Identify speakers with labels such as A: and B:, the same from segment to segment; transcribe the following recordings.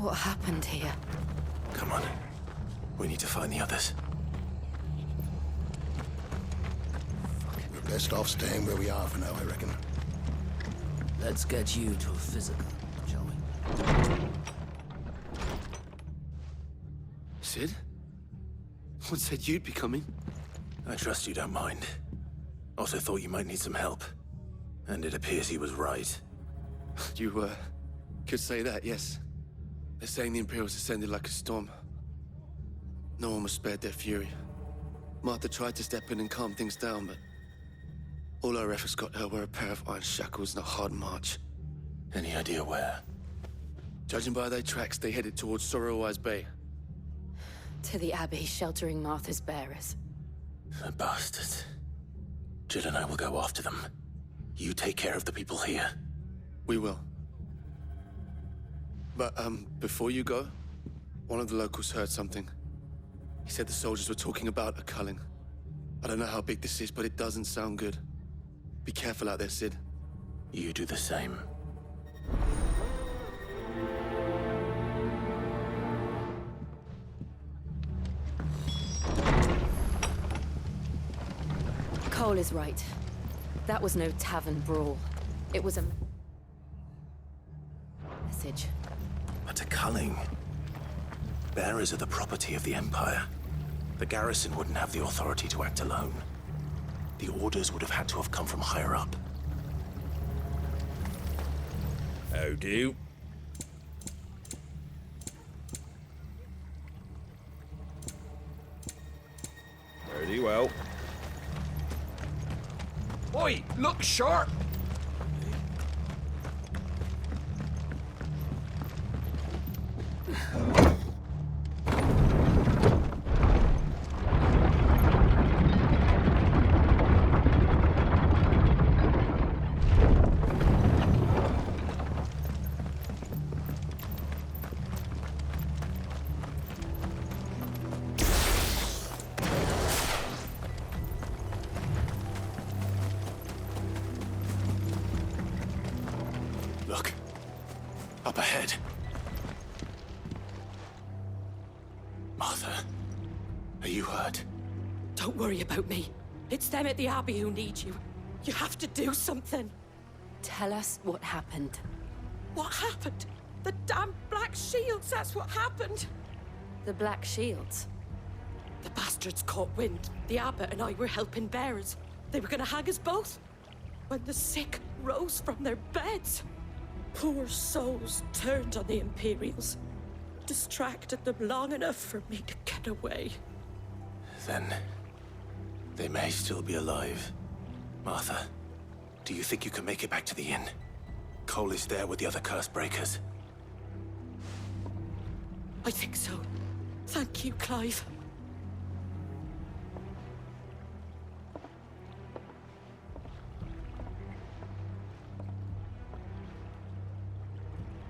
A: What happened here?
B: Come on. We need to find the others.
C: We're best off staying where we are for now, I reckon.
D: Let's get you to a physical, shall we? Sid? What said you'd be coming?
B: I trust you don't mind. Also thought you might need some help. And it appears he was right.
D: You, could say that, yes. They're saying the Imperials ascended like a storm. No one was spared their fury. Martha tried to step in and calm things down, but all our efforts got her were a pair of iron shackles and a hard march.
B: Any idea where?
D: Judging by their tracks, they headed towards Sorrowwise Bay.
A: To the Abbey sheltering Martha's bearers.
B: The bastards. Jill and I will go after them. You take care of the people here.
D: We will. But, before you go, one of the locals heard something. He said the soldiers were talking about a culling. I don't know how big this is, but it doesn't sound good. Be careful out there, Sid.
B: You do the same.
A: Cole is right. That was no tavern brawl. It was a message.
B: But a culling. Bearers are the property of the Empire. The garrison wouldn't have the authority to act alone. The orders would have had to have come from higher up.
E: How do? Very well.
F: Oi, look sharp!
B: Look. Up ahead. Martha, are you hurt?
G: Don't worry about me. It's them at the Abbey who need you. You have to do something.
A: Tell us what happened.
G: What happened? The damn Black Shields, that's what happened.
A: The Black Shields.
G: The bastards caught wind. The Abbot and I were helping bearers. They were gonna hang us both. When the sick rose from their beds. Poor souls turned on the Imperials. Distracted them long enough for me to get away.
B: Then they may still be alive. Martha, do you think you can make it back to the inn? Cole is there with the other curse breakers.
G: I think so. Thank you, Clive.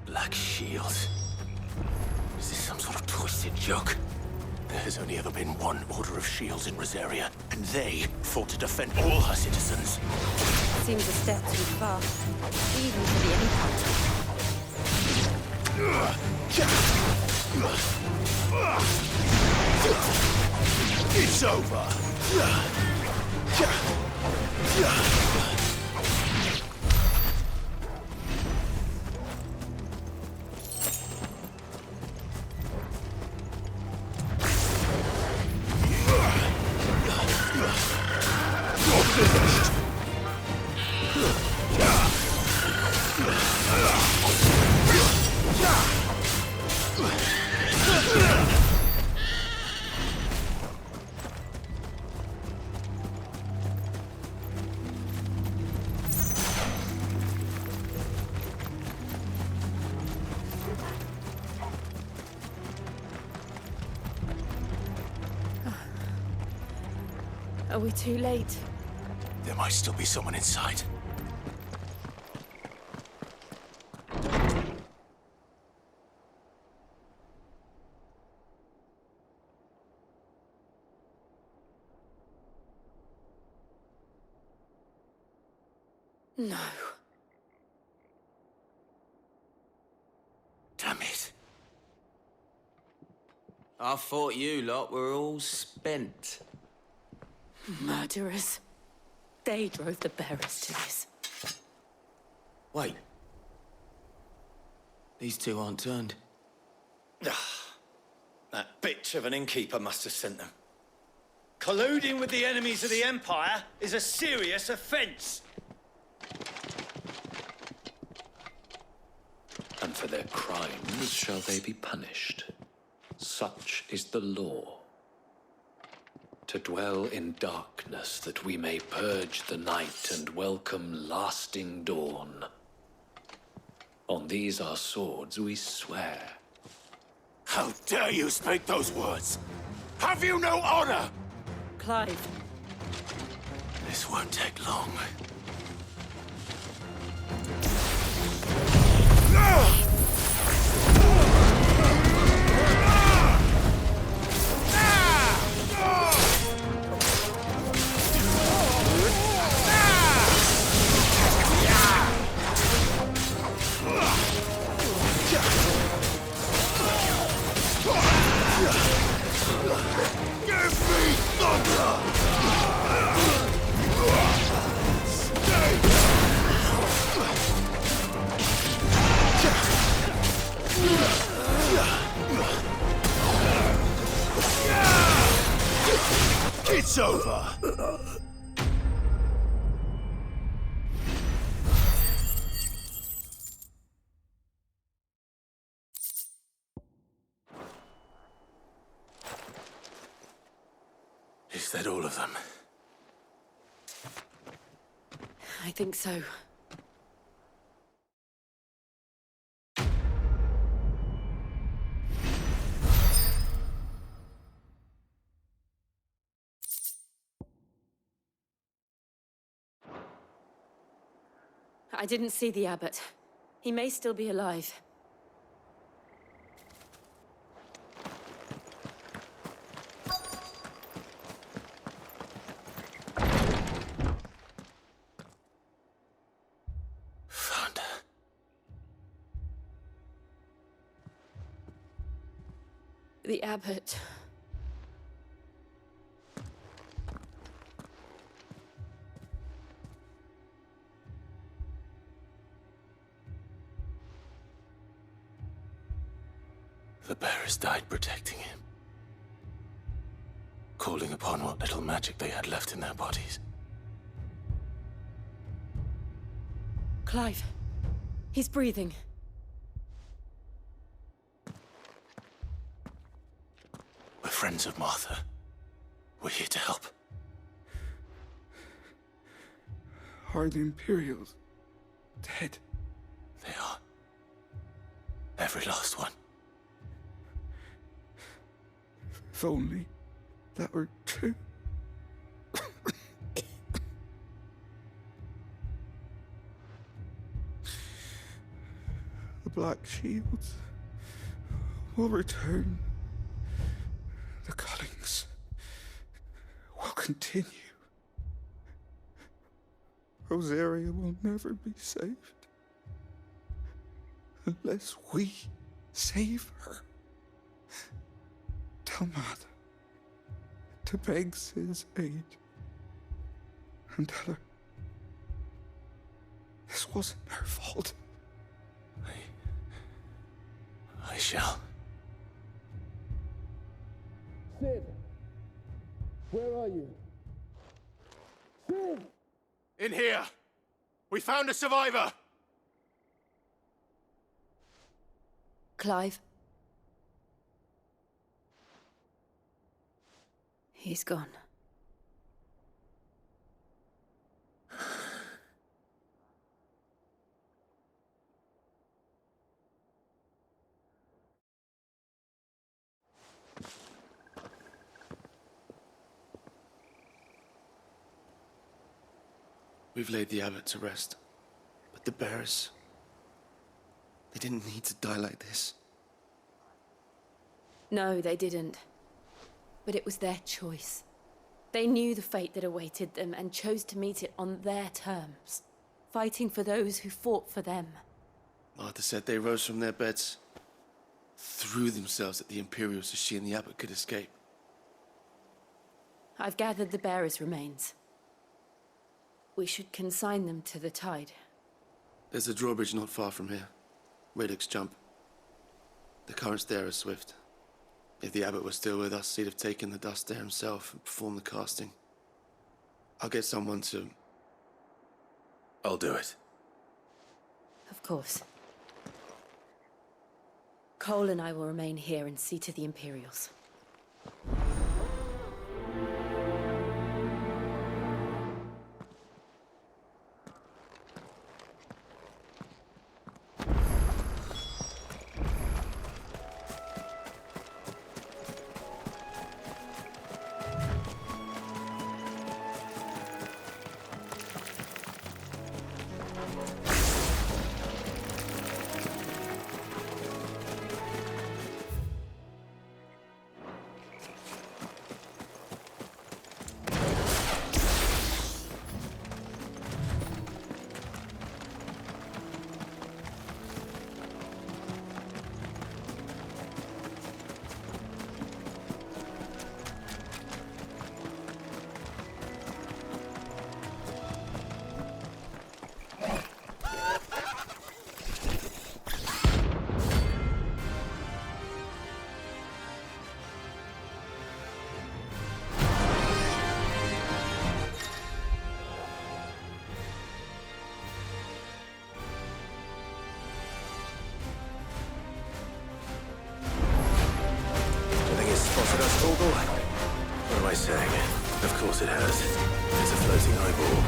B: Black Shields. Is this some sort of twisted joke? There has only ever been one Order of Shields in Rosaria, and they fought to defend all her citizens.
A: Seems a step too far, even for the Empire.
B: It's over!
A: Are we too late?
B: There might still be someone inside.
A: No.
B: Damn it.
H: I thought you lot were all spent.
A: Murderers. They drove the bearers to this.
H: Wait. These two aren't turned.
I: That bitch of an innkeeper must have sent them. Colluding with the enemies of the Empire is a serious offence.
J: And for their crimes shall they be punished. Such is the law. To dwell in darkness that we may purge the night and welcome lasting dawn. On these our swords we swear.
B: How dare you speak those words? Have you no honor?
A: Clive.
B: This won't take long. Give me thunder! It's over! Is that all of them?
A: I think so. I didn't see the abbot. He may still be alive.
B: Found her.
A: The abbot.
B: The bearers died protecting him. Calling upon what little magic they had left in their bodies.
A: Clive. He's breathing.
B: We're friends of Martha. We're here to help.
F: Are the Imperials dead?
B: They are. Every last one.
F: If only that were true. The Black Shields will return. The cuttings will continue. Rosaria will never be saved unless we save her. Tell Mother to beg Sid's aid and tell her this wasn't her fault.
B: I shall.
D: Sid! Where are you? Sid!
B: In here! We found a survivor!
A: Clive. He's gone.
D: We've laid the abbot to rest. But the bearers... they didn't need to die like this.
A: No, they didn't. But it was their choice. They knew the fate that awaited them and chose to meet it on their terms, fighting for those who fought for them.
D: Martha said they rose from their beds. threw themselves at the Imperials so she and the Abbot could escape.
A: I've gathered the bearers' remains. We should consign them to the tide.
D: There's a drawbridge not far from here. Radix jump. The currents there are swift. If the Abbot was still with us, he'd have taken the dust there himself and performed the casting. I'll get someone to...
B: I'll do it.
A: Of course. Cole and I will remain here and see to the Imperials.
B: What am I saying? Of course it has. It's a floating eyeball.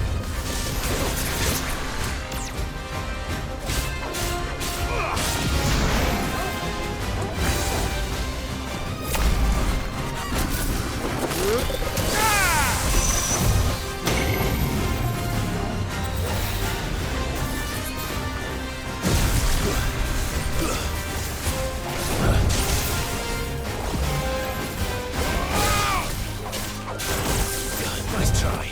B: Nice try.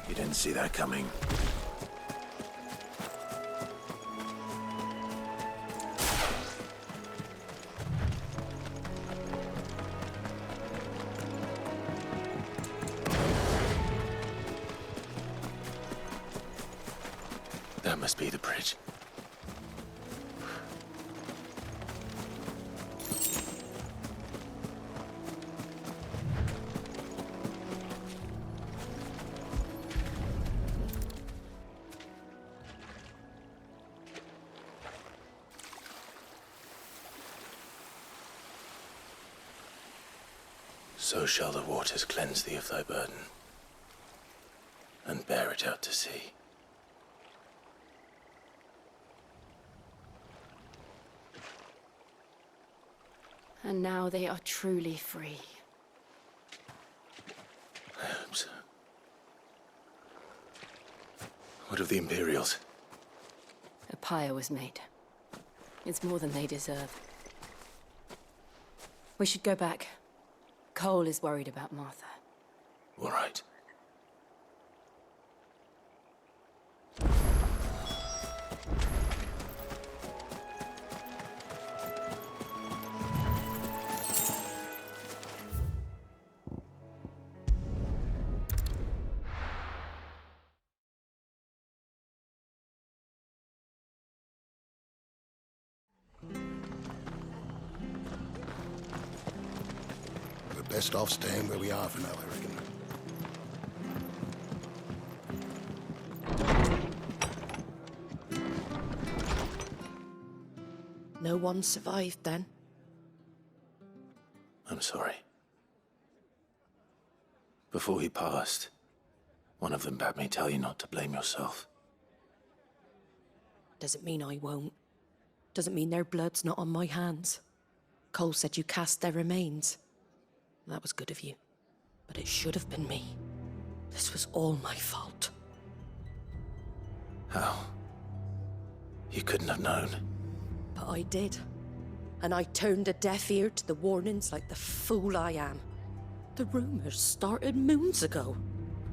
B: You didn't see that coming. That must be the bridge. So shall the waters cleanse thee of thy burden, and bear it out to sea.
A: And now they are truly free.
B: I hope so. What of the Imperials?
A: A pyre was made. It's more than they deserve. We should go back. Cole is worried about Martha.
B: All right.
C: We're best off staying where we are for now, I reckon.
G: No one survived then?
B: I'm sorry. Before he passed, one of them bade me tell you not to blame yourself.
G: Doesn't mean I won't. Doesn't mean their blood's not on my hands. Cole said you cast their remains. That was good of you. But it should have been me. This was all my fault.
B: How? You couldn't have known.
G: But I did. And I turned a deaf ear to the warnings like the fool I am. The rumors started moons ago.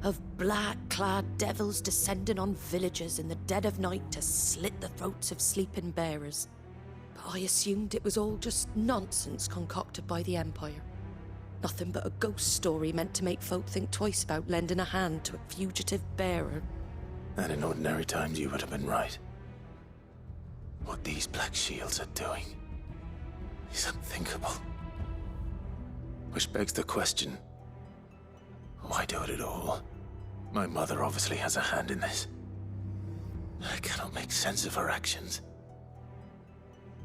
G: Of black-clad devils descending on villages in the dead of night to slit the throats of sleeping bearers. But I assumed it was all just nonsense concocted by the Empire. Nothing but a ghost story meant to make folk think twice about lending a hand to a fugitive bearer.
B: And in ordinary times you would have been right. What these Black Shields are doing is unthinkable. Which begs the question, why do it at all? My mother obviously has a hand in this. I cannot make sense of her actions.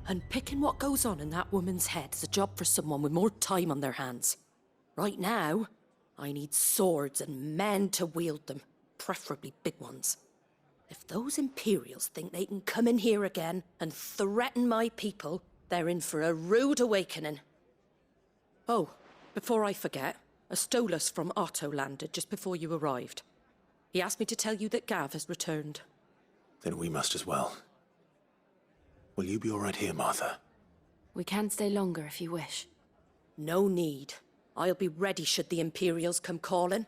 G: And picking what goes on in that woman's head is a job for someone with more time on their hands. Right now, I need swords and men to wield them, preferably big ones. If those Imperials think they can come in here again and threaten my people, they're in for a rude awakening. Oh, before I forget, a Stolas from Otto landed just before you arrived. He asked me to tell you that Gav has returned.
B: Then we must as well. Will you be all right here, Martha?
A: We can stay longer if you wish.
G: No need. I'll be ready should the Imperials come calling.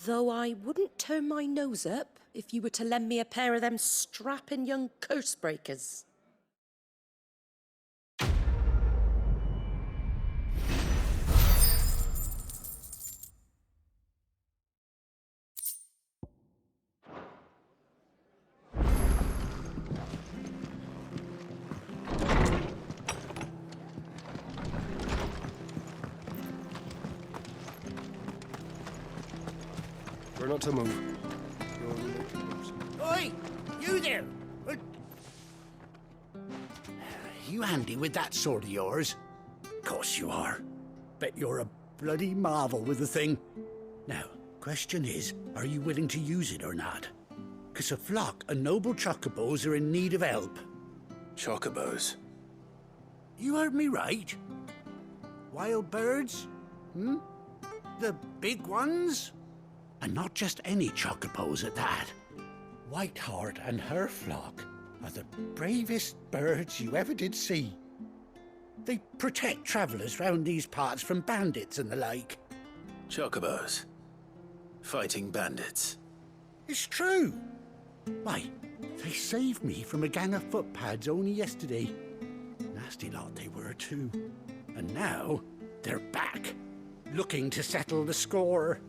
G: Though I wouldn't turn my nose up if you were to lend me a pair of them strapping young curse-breakers.
F: We're not to move.
K: Oi! You there! You handy with that sword of yours? Course you are. Bet you're a bloody marvel with the thing. Now, question is, are you willing to use it or not? 'Cause a flock of noble chocobos are in need of help.
B: Chocobos?
K: You heard me right. Wild birds? The big ones? And not just any chocobos at that. Whiteheart and her flock are the bravest birds you ever did see. They protect travellers round these parts from bandits and the like.
B: Chocobos? Fighting bandits?
K: It's true. Why, they saved me from a gang of footpads only yesterday. Nasty lot they were too. And now they're back, looking to settle the score.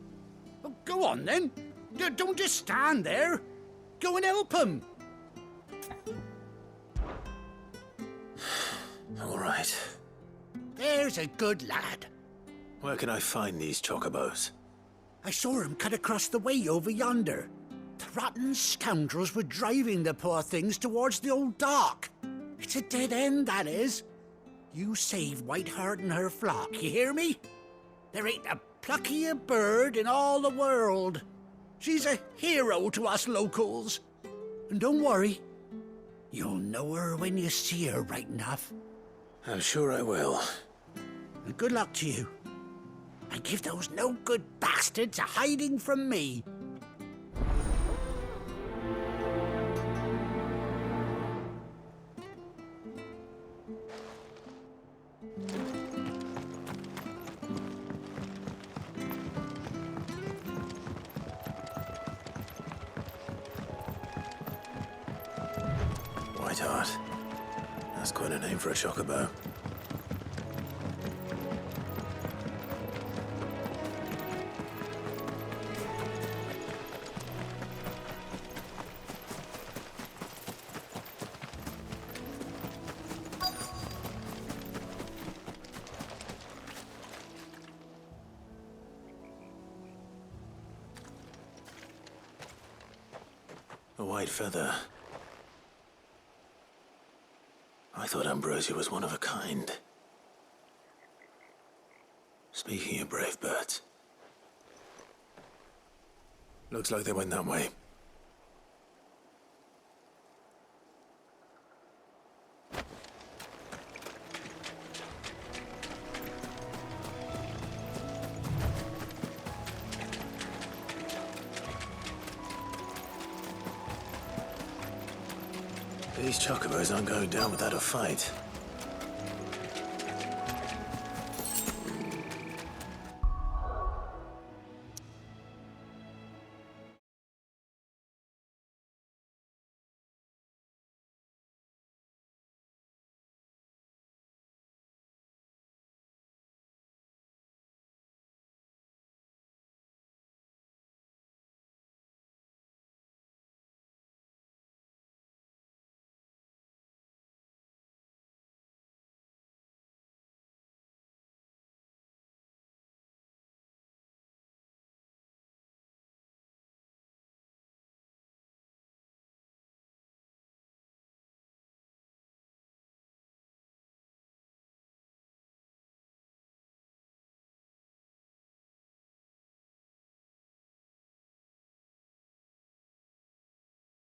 K: Well, go on then. Don't just stand there. Go and help them.
B: All right.
K: There's a good lad.
B: Where can I find these chocobos?
K: I saw him cut across the way over yonder. The rotten scoundrels were driving the poor things towards the old dock. It's a dead end, that is. You save Whiteheart and her flock, you hear me? There ain't a pluckier bird in all the world. She's a hero to us locals. And don't worry, you'll know her when you see her right enough.
B: I'm sure I will.
K: And good luck to you. And give those no-good bastards a hiding from me.
B: Whiteheart. That's quite a name for a chocobo. A white feather. I thought Ambrosia was one of a kind. Speaking of brave birds, looks like they went that way. These chocobos aren't going down without a fight.